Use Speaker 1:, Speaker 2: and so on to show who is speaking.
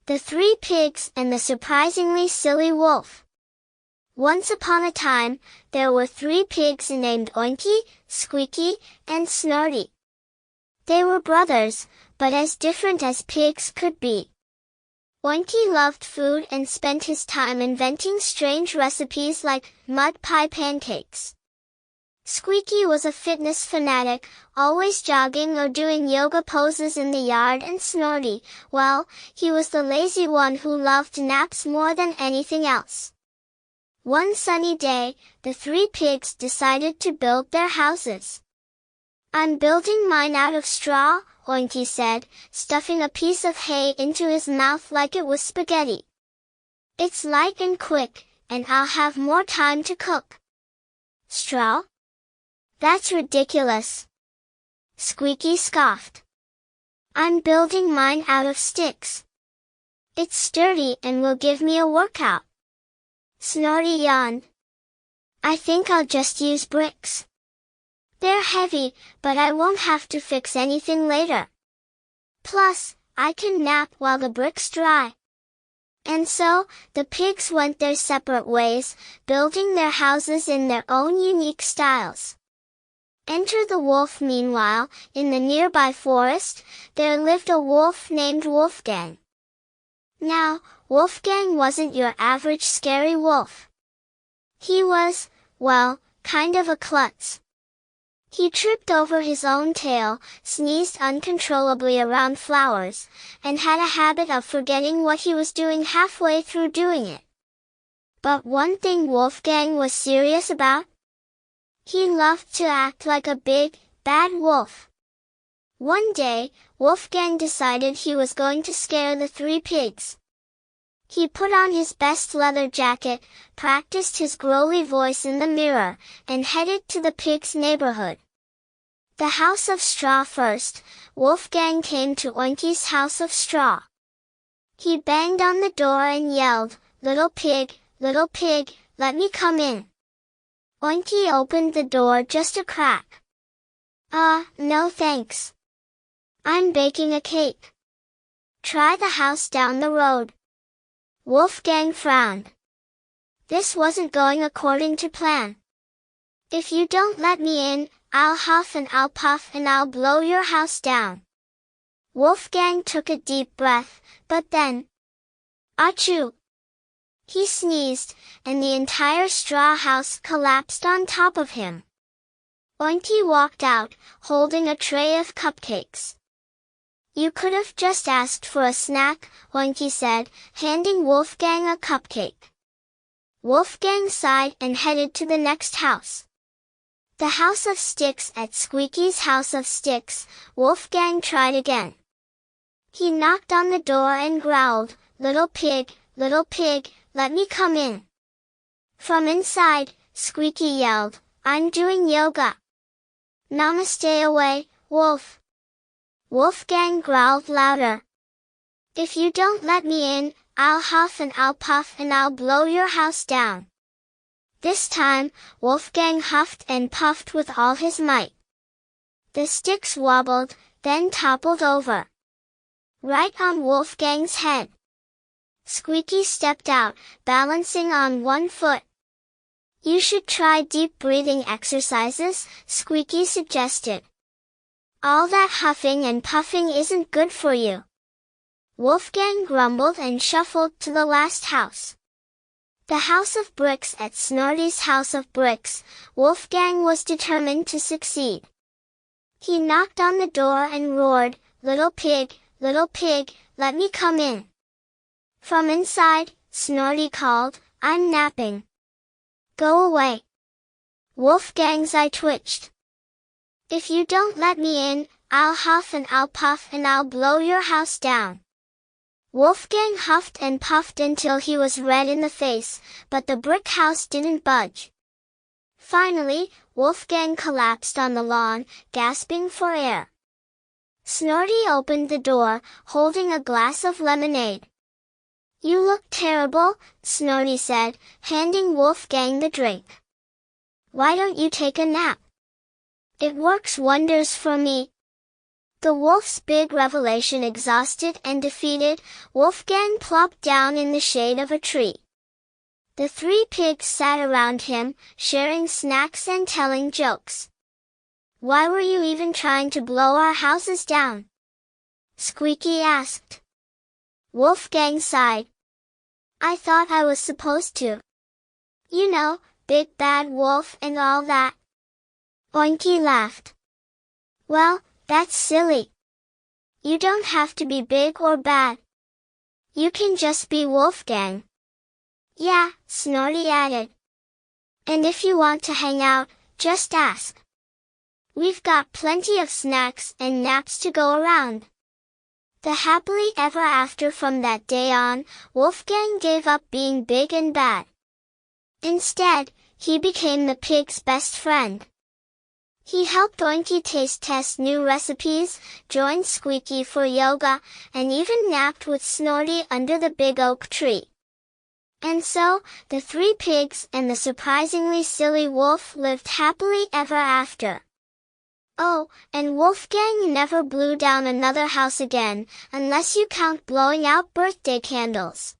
Speaker 1: The Three Pigs and the Surprisingly Silly Wolf. Once upon a time, there were 3 pigs named Oinky, Squeaky, and Snorty. They were brothers, but as different as pigs could be. Oinky loved food and spent his time inventing strange recipes like mud pie pancakes. Squeaky was a fitness fanatic, always jogging or doing yoga poses in the yard, and Snorty, well, he was the lazy one who loved naps more than anything else. One sunny day, the 3 pigs decided to build their houses. "I'm building mine out of straw," Oinky said, stuffing a piece of hay into his mouth like it was spaghetti. "It's light and quick, and I'll have more time to cook." "Straw? That's ridiculous," Squeaky scoffed. "I'm building mine out of sticks. It's sturdy and will give me a workout." Snorty yawned. "I think I'll just use bricks. They're heavy, but I won't have to fix anything later. Plus, I can nap while the bricks dry." And so, the pigs went their separate ways, building their houses in their own unique styles. Enter the wolf. Meanwhile, in the nearby forest, there lived a wolf named Wolfgang. Now, Wolfgang wasn't your average scary wolf. He was, well, kind of a klutz. He tripped over his own tail, sneezed uncontrollably around flowers, and had a habit of forgetting what he was doing halfway through doing it. But one thing Wolfgang was serious about: he loved to act like a big, bad wolf. One day, Wolfgang decided he was going to scare the 3 pigs. He put on his best leather jacket, practiced his growly voice in the mirror, and headed to the pigs' neighborhood. The house of straw first, Wolfgang came to Oinky's house of straw. He banged on the door and yelled, little pig, let me come in." Oinky opened the door just a crack. No thanks. I'm baking a cake. Try the house down the road." Wolfgang frowned. This wasn't going according to plan. "If you don't let me in, I'll huff and I'll puff and I'll blow your house down." Wolfgang took a deep breath, but then, achoo! He sneezed, and the entire straw house collapsed on top of him. Oinky walked out, holding a tray of cupcakes. "You could have just asked for a snack," Oinky said, handing Wolfgang a cupcake. Wolfgang sighed and headed to the next house. The house of sticks. At Squeaky's house of sticks, Wolfgang tried again. He knocked on the door and growled, little pig, let me come in." From inside, Squeaky yelled, "I'm doing yoga. Mama, stay away, wolf." Wolfgang growled louder. "If you don't let me in, I'll huff and I'll puff and I'll blow your house down." This time, Wolfgang huffed and puffed with all his might. The sticks wobbled, then toppled over. Right on Wolfgang's head. Squeaky stepped out, balancing on one foot. "You should try deep breathing exercises," Squeaky suggested. "All that huffing and puffing isn't good for you." Wolfgang grumbled and shuffled to the last house. The house of bricks. At Snorty's house of bricks, Wolfgang was determined to succeed. He knocked on the door and roared, little pig, let me come in." From inside, Snorty called, "I'm napping. Go away." Wolfgang's eye twitched. "If you don't let me in, I'll huff and I'll puff and I'll blow your house down." Wolfgang huffed and puffed until he was red in the face, but the brick house didn't budge. Finally, Wolfgang collapsed on the lawn, gasping for air. Snorty opened the door, holding a glass of lemonade. "You look terrible," Snorty said, handing Wolfgang the drink. "Why don't you take a nap? It works wonders for me." The wolf's big revelation exhausted and defeated, Wolfgang plopped down in the shade of a tree. The three pigs sat around him, sharing snacks and telling jokes. "Why were you even trying to blow our houses down?" Squeaky asked. Wolfgang sighed. "I thought I was supposed to. You know, big bad wolf and all that." Oinky laughed. "Well, that's silly. You don't have to be big or bad. You can just be Wolfgang." "Yeah," Snorty added. "And if you want to hang out, just ask. We've got plenty of snacks and naps to go around." The happily ever after from that day on, Wolfgang gave up being big and bad. Instead, he became the pig's best friend. He helped Oinky test new recipes, joined Squeaky for yoga, and even napped with Snorty under the big oak tree. And so, the three pigs and the surprisingly silly wolf lived happily ever after. Oh, and Wolfgang never blew down another house again, unless you count blowing out birthday candles.